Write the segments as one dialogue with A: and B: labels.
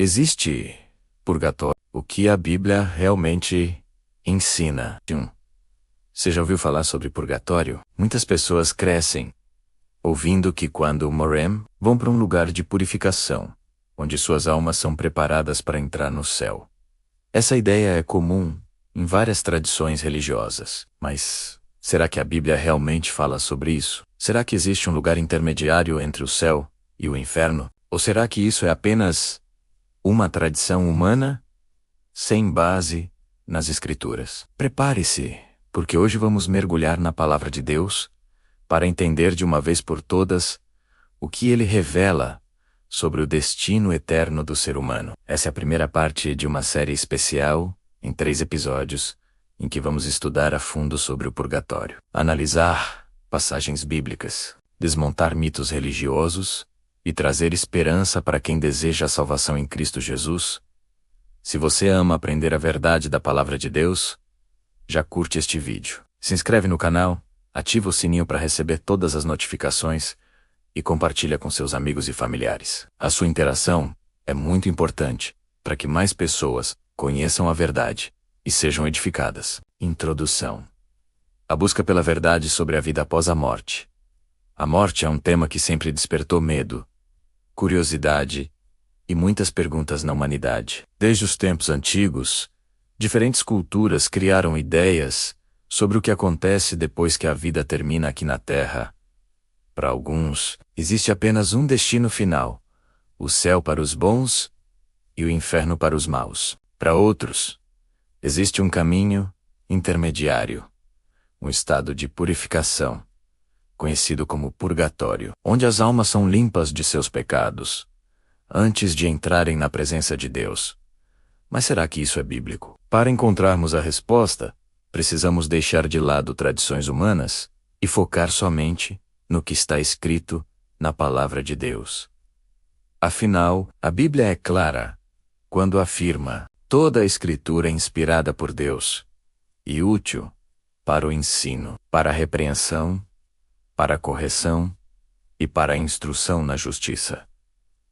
A: Existe purgatório. O que a Bíblia realmente ensina? 1. Você já ouviu falar sobre purgatório? Muitas pessoas crescem ouvindo que quando morrem, vão para um lugar de purificação, onde suas almas são preparadas para entrar no céu. Essa ideia é comum em várias tradições religiosas, mas será que a Bíblia realmente fala sobre isso? Será que existe um lugar intermediário entre o céu e o inferno? Ou será que isso é apenas uma tradição humana sem base nas Escrituras? Prepare-se, porque hoje vamos mergulhar na Palavra de Deus para entender de uma vez por todas o que Ele revela sobre o destino eterno do ser humano. Essa é a primeira parte de uma série especial, em 3 episódios, em que vamos estudar a fundo sobre o purgatório, analisar passagens bíblicas, desmontar mitos religiosos e trazer esperança para quem deseja a salvação em Cristo Jesus. Se você ama aprender a verdade da Palavra de Deus, já curte este vídeo. Se inscreve no canal, ativa o sininho para receber todas as notificações e compartilha com seus amigos e familiares. A sua interação é muito importante para que mais pessoas conheçam a verdade e sejam edificadas. Introdução. A busca pela verdade sobre a vida após a morte. A morte é um tema que sempre despertou medo, curiosidade e muitas perguntas na humanidade. Desde os tempos antigos, diferentes culturas criaram ideias sobre o que acontece depois que a vida termina aqui na Terra. Para alguns, existe apenas um destino final: o céu para os bons e o inferno para os maus. Para outros, existe um caminho intermediário, um estado de purificação, conhecido como purgatório, onde as almas são limpas de seus pecados antes de entrarem na presença de Deus. Mas será que isso é bíblico? Para encontrarmos a resposta, precisamos deixar de lado tradições humanas e focar somente no que está escrito na Palavra de Deus. Afinal, a Bíblia é clara quando afirma: toda a Escritura é inspirada por Deus e útil para o ensino, para a repreensão, para a correção e para a instrução na justiça.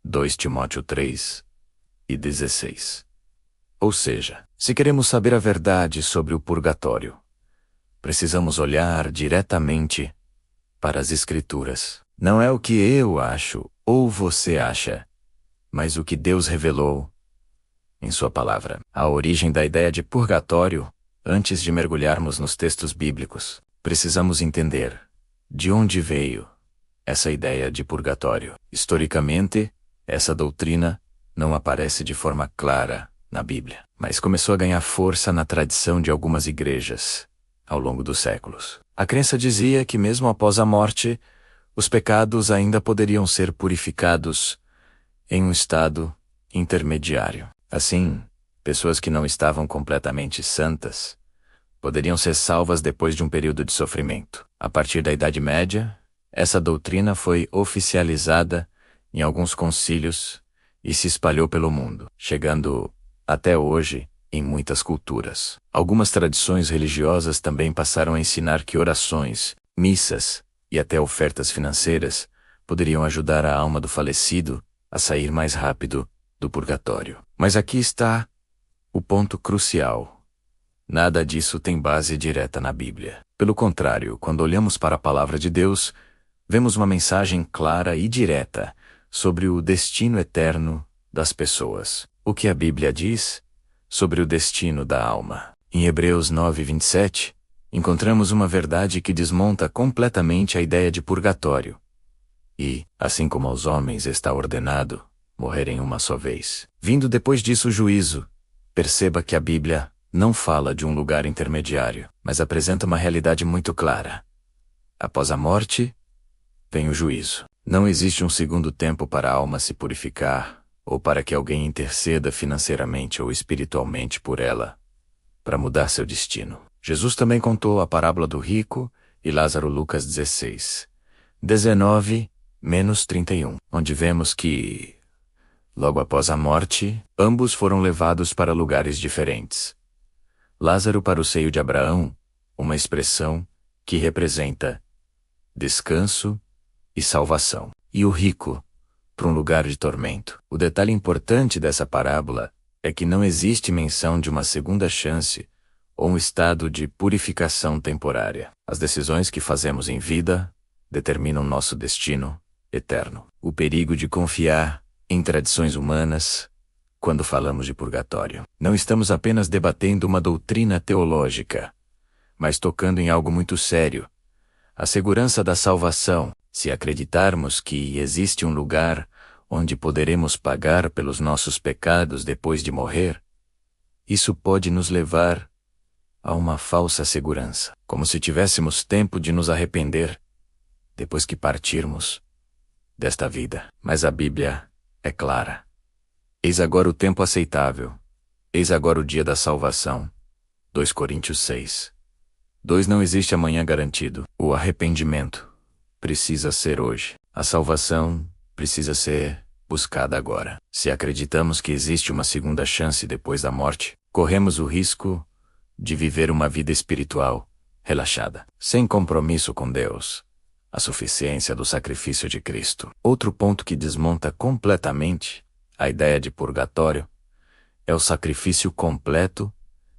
A: 2 Timóteo 3:16. Ou seja, se queremos saber a verdade sobre o purgatório, precisamos olhar diretamente para as Escrituras. Não é o que eu acho ou você acha, mas o que Deus revelou em sua palavra. A origem da ideia de purgatório, antes de mergulharmos nos textos bíblicos, precisamos entender de onde veio essa ideia de purgatório. Historicamente, essa doutrina não aparece de forma clara na Bíblia, mas começou a ganhar força na tradição de algumas igrejas ao longo dos séculos. A crença dizia que mesmo após a morte, os pecados ainda poderiam ser purificados em um estado intermediário. Assim, pessoas que não estavam completamente santas poderiam ser salvas depois de um período de sofrimento. A partir da Idade Média, essa doutrina foi oficializada em alguns concílios e se espalhou pelo mundo, chegando até hoje em muitas culturas. Algumas tradições religiosas também passaram a ensinar que orações, missas e até ofertas financeiras poderiam ajudar a alma do falecido a sair mais rápido do purgatório. Mas aqui está o ponto crucial. Nada disso tem base direta na Bíblia. Pelo contrário, quando olhamos para a Palavra de Deus, vemos uma mensagem clara e direta sobre o destino eterno das pessoas. O que a Bíblia diz sobre o destino da alma? Em Hebreus 9:27, encontramos uma verdade que desmonta completamente a ideia de purgatório. E, assim como aos homens está ordenado morrerem uma só vez, vindo depois disso o juízo, perceba que a Bíblia não fala de um lugar intermediário, mas apresenta uma realidade muito clara. Após a morte, vem o juízo. Não existe um segundo tempo para a alma se purificar, ou para que alguém interceda financeiramente ou espiritualmente por ela, para mudar seu destino. Jesus também contou a parábola do rico e Lázaro, Lucas 16:19-31, onde vemos que, logo após a morte, ambos foram levados para lugares diferentes. Lázaro para o seio de Abraão, uma expressão que representa descanso e salvação. E o rico para um lugar de tormento. O detalhe importante dessa parábola é que não existe menção de uma segunda chance ou um estado de purificação temporária. As decisões que fazemos em vida determinam nosso destino eterno. O perigo de confiar em tradições humanas quando falamos de purgatório. Não estamos apenas debatendo uma doutrina teológica, mas tocando em algo muito sério: a segurança da salvação. Se acreditarmos que existe um lugar onde poderemos pagar pelos nossos pecados depois de morrer, isso pode nos levar a uma falsa segurança, como se tivéssemos tempo de nos arrepender depois que partirmos desta vida. Mas a Bíblia é clara. Eis agora o tempo aceitável. Eis agora o dia da salvação. 2 Coríntios 6. 2 Não existe amanhã garantido. O arrependimento precisa ser hoje. A salvação precisa ser buscada agora. Se acreditamos que existe uma segunda chance depois da morte, corremos o risco de viver uma vida espiritual relaxada, sem compromisso com Deus, a suficiência do sacrifício de Cristo. Outro ponto que desmonta completamente a ideia de purgatório é o sacrifício completo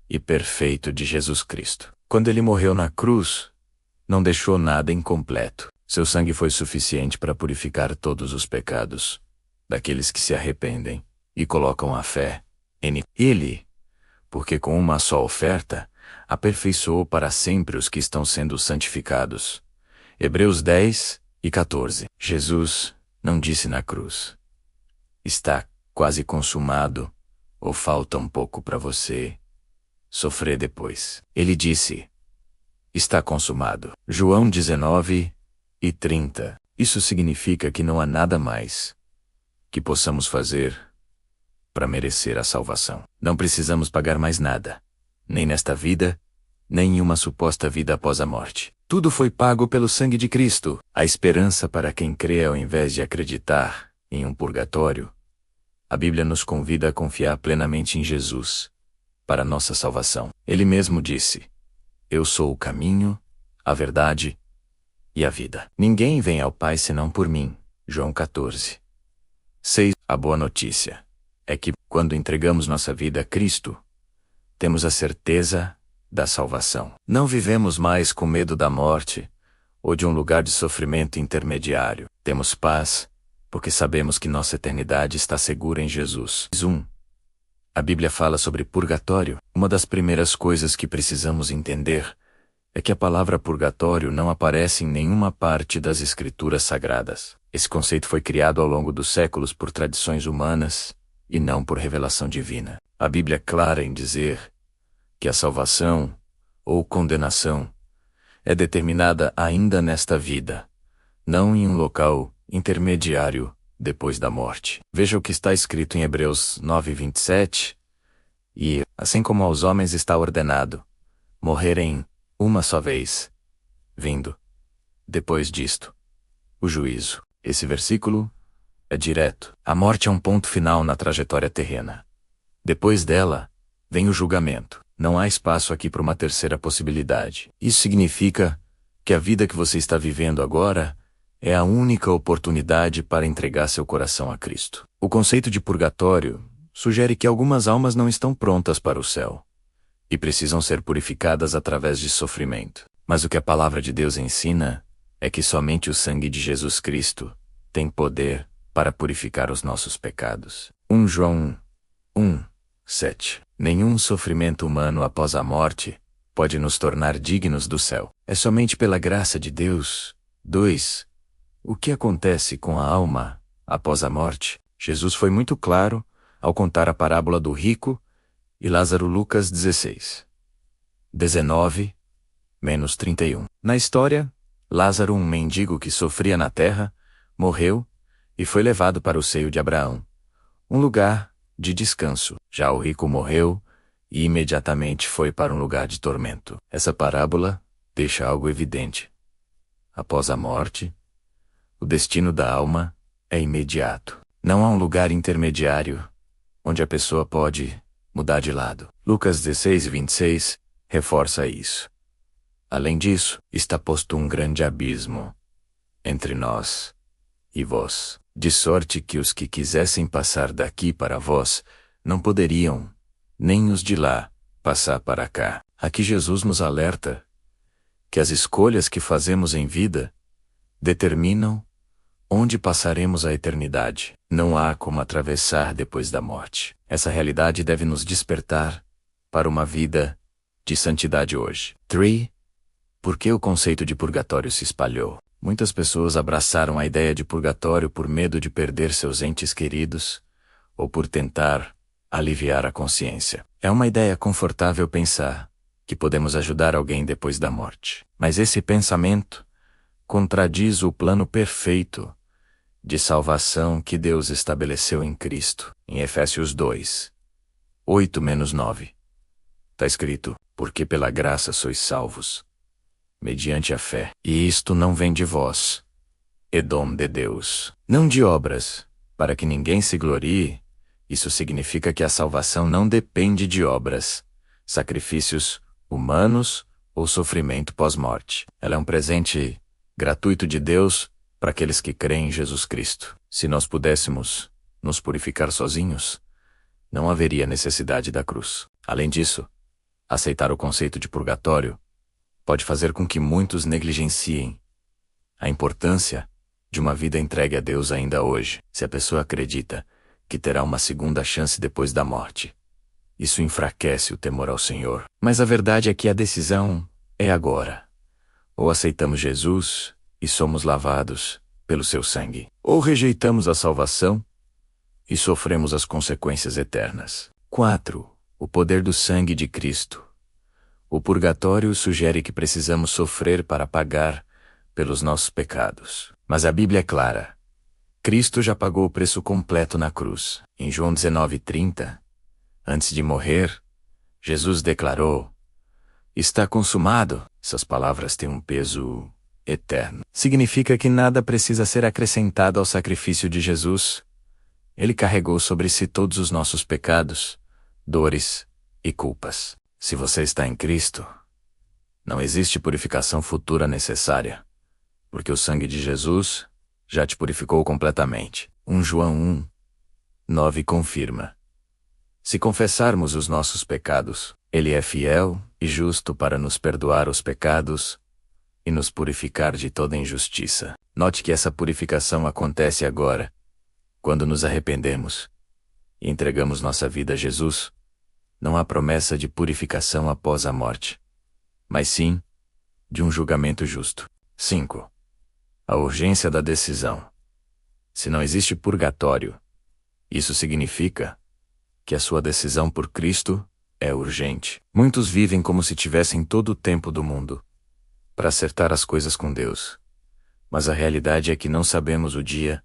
A: e perfeito de Jesus Cristo. Quando ele morreu na cruz, não deixou nada incompleto. Seu sangue foi suficiente para purificar todos os pecados daqueles que se arrependem e colocam a fé em ele, porque com uma só oferta aperfeiçoou para sempre os que estão sendo santificados. Hebreus 10 e 14. Jesus não disse na cruz: está quase consumado, ou falta um pouco para você sofrer depois. Ele disse: está consumado. João 19 e 30. Isso significa que não há nada mais que possamos fazer para merecer a salvação. Não precisamos pagar mais nada, nem nesta vida, nem em uma suposta vida após a morte. Tudo foi pago pelo sangue de Cristo. A esperança para quem crê ao invés de acreditar em um purgatório. A Bíblia nos convida a confiar plenamente em Jesus para nossa salvação. Ele mesmo disse: eu sou o caminho, a verdade e a vida. Ninguém vem ao Pai senão por mim. João 14. 6. A boa notícia é que, quando entregamos nossa vida a Cristo, temos a certeza da salvação. Não vivemos mais com medo da morte ou de um lugar de sofrimento intermediário. Temos paz, porque sabemos que nossa eternidade está segura em Jesus. 1. A Bíblia fala sobre purgatório. Uma das primeiras coisas que precisamos entender é que a palavra purgatório não aparece em nenhuma parte das Escrituras Sagradas. Esse conceito foi criado ao longo dos séculos por tradições humanas e não por revelação divina. A Bíblia é clara em dizer que a salvação ou condenação é determinada ainda nesta vida, não em um local intermediário depois da morte. Veja o que está escrito em Hebreus 9:27, e, assim como aos homens está ordenado morrerem uma só vez, vindo, depois disto, o juízo. Esse versículo é direto. A morte é um ponto final na trajetória terrena. Depois dela, vem o julgamento. Não há espaço aqui para uma terceira possibilidade. Isso significa que a vida que você está vivendo agora é a única oportunidade para entregar seu coração a Cristo. O conceito de purgatório sugere que algumas almas não estão prontas para o céu e precisam ser purificadas através de sofrimento. Mas o que a palavra de Deus ensina é que somente o sangue de Jesus Cristo tem poder para purificar os nossos pecados. 1 João 1:7. Nenhum sofrimento humano após a morte pode nos tornar dignos do céu. É somente pela graça de Deus. 2. O que acontece com a alma após a morte? Jesus foi muito claro ao contar a parábola do rico e Lázaro. Lucas 16. 19-31. Na história, Lázaro, um mendigo que sofria na terra, morreu e foi levado para o seio de Abraão, um lugar de descanso. Já o rico morreu e imediatamente foi para um lugar de tormento. Essa parábola deixa algo evidente. Após a morte, o destino da alma é imediato. Não há um lugar intermediário onde a pessoa pode mudar de lado. Lucas 16:26 reforça isso. Além disso, está posto um grande abismo entre nós e vós. de sorte que os que quisessem passar daqui para vós, não poderiam, nem os de lá, passar para cá. Aqui Jesus nos alerta que as escolhas que fazemos em vida determinam onde passaremos a eternidade. Não há como atravessar depois da morte. Essa realidade deve nos despertar para uma vida de santidade hoje. 3. Por que o conceito de purgatório se espalhou? Muitas pessoas abraçaram a ideia de purgatório por medo de perder seus entes queridos ou por tentar aliviar a consciência. É uma ideia confortável pensar que podemos ajudar alguém depois da morte. Mas esse pensamento contradiz o plano perfeito de salvação que Deus estabeleceu em Cristo. Em Efésios 2, 8-9, está escrito: porque pela graça sois salvos, mediante a fé. E isto não vem de vós, é dom de Deus, não de obras, para que ninguém se glorie. Isso significa que a salvação não depende de obras, sacrifícios humanos ou sofrimento pós-morte. Ela é um presente gratuito de Deus para aqueles que creem em Jesus Cristo. Se nós pudéssemos nos purificar sozinhos, não haveria necessidade da cruz. Além disso, aceitar o conceito de purgatório pode fazer com que muitos negligenciem a importância de uma vida entregue a Deus ainda hoje. Se a pessoa acredita que terá uma segunda chance depois da morte, isso enfraquece o temor ao Senhor. Mas a verdade é que a decisão é agora. Ou aceitamos Jesus e somos lavados pelo seu sangue, ou rejeitamos a salvação e sofremos as consequências eternas. 4. O poder do sangue de Cristo. O purgatório sugere que precisamos sofrer para pagar pelos nossos pecados. Mas a Bíblia é clara. Cristo já pagou o preço completo na cruz. Em João 19:30, antes de morrer, Jesus declarou: está consumado. Essas palavras têm um peso eterno. Significa que nada precisa ser acrescentado ao sacrifício de Jesus. Ele carregou sobre si todos os nossos pecados, dores e culpas. Se você está em Cristo, não existe purificação futura necessária, porque o sangue de Jesus já te purificou completamente. 1 João 1:9 confirma: se confessarmos os nossos pecados, Ele é fiel e justo para nos perdoar os pecados e nos purificar de toda injustiça. Note que essa purificação acontece agora, quando nos arrependemos e entregamos nossa vida a Jesus. Não há promessa de purificação após a morte, mas sim de um julgamento justo. 5. A urgência da decisão. Se não existe purgatório, isso significa que a sua decisão por Cristo é urgente. Muitos vivem como se tivessem todo o tempo do mundo para acertar as coisas com Deus, mas a realidade é que não sabemos o dia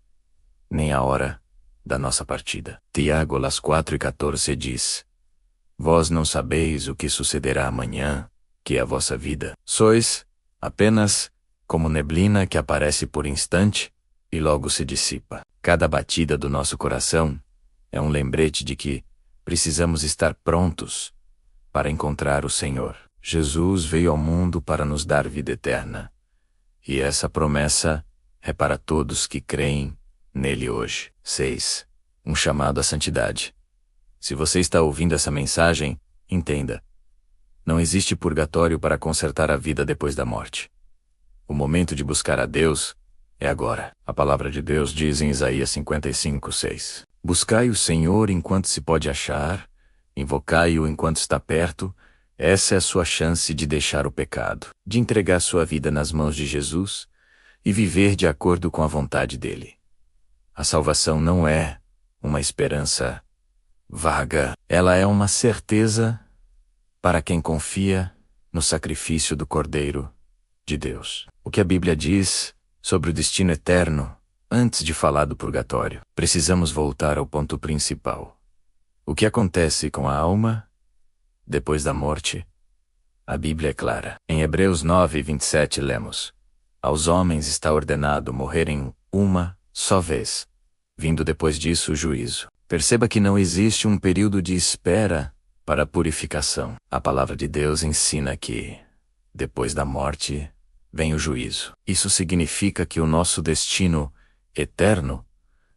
A: nem a hora da nossa partida. Tiago 4:14 diz: vós não sabeis o que sucederá amanhã, que é a vossa vida. Sois apenas como neblina que aparece por instante e logo se dissipa. Cada batida do nosso coração é um lembrete de que precisamos estar prontos para encontrar o Senhor. Jesus veio ao mundo para nos dar vida eterna, e essa promessa é para todos que creem nele hoje. 6. Um chamado à santidade. Se você está ouvindo essa mensagem, entenda: não existe purgatório para consertar a vida depois da morte. O momento de buscar a Deus é agora. A palavra de Deus diz em Isaías 55:6: buscai o Senhor enquanto se pode achar, invocai-o enquanto está perto. Essa é a sua chance de deixar o pecado, de entregar sua vida nas mãos de Jesus e viver de acordo com a vontade dele. A salvação não é uma esperança vaga, ela é uma certeza para quem confia no sacrifício do Cordeiro de Deus. O que a Bíblia diz sobre o destino eterno antes de falar do purgatório? Precisamos voltar ao ponto principal. O que acontece com a alma depois da morte? A Bíblia é clara. Em Hebreus 9:27 lemos: aos homens está ordenado morrerem uma só vez, vindo depois disso o juízo. Perceba que não existe um período de espera para a purificação. A palavra de Deus ensina que, depois da morte, vem o juízo. Isso significa que o nosso destino eterno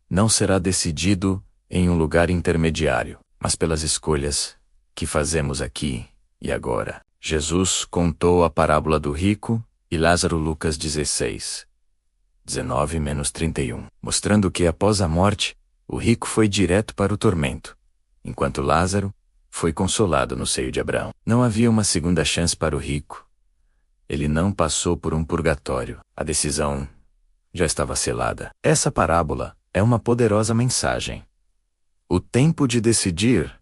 A: não será decidido em um lugar intermediário, mas pelas escolhas que fazemos aqui e agora. Jesus contou a parábola do rico e Lázaro. Lucas 16, 19-31, mostrando que após a morte, o rico foi direto para o tormento, enquanto Lázaro foi consolado no seio de Abraão. Não havia uma segunda chance para o rico. Ele não passou por um purgatório. A decisão já estava selada. Essa parábola é uma poderosa mensagem. O tempo de decidir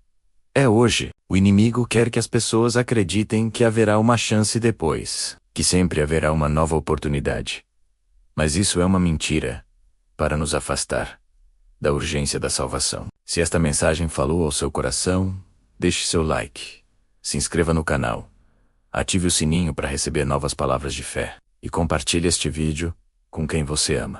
A: é hoje. O inimigo quer que as pessoas acreditem que haverá uma chance depois, que sempre haverá uma nova oportunidade. Mas isso é uma mentira, para nos afastar da urgência da salvação. Se esta mensagem falou ao seu coração, deixe seu like, se inscreva no canal, ative o sininho para receber novas palavras de fé e compartilhe este vídeo com quem você ama.